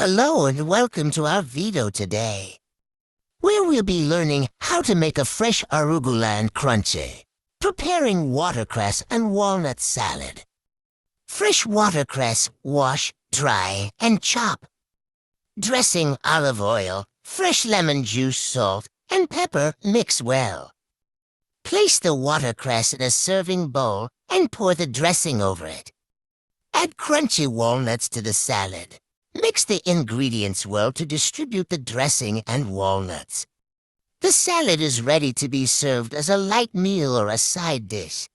Hello and welcome to our video today, where we'll be learning how to make a fresh arugula and crunchy, preparing watercress and walnut salad. Fresh watercress, wash, dry, and chop. Dressing olive oil, fresh lemon juice, salt, and pepper mix well. Place the watercress in a serving bowl and pour the dressing over it. Add crunchy walnuts to the salad. Mix the ingredients well to distribute the dressing and walnuts. The salad is ready to be served as a light meal or a side dish.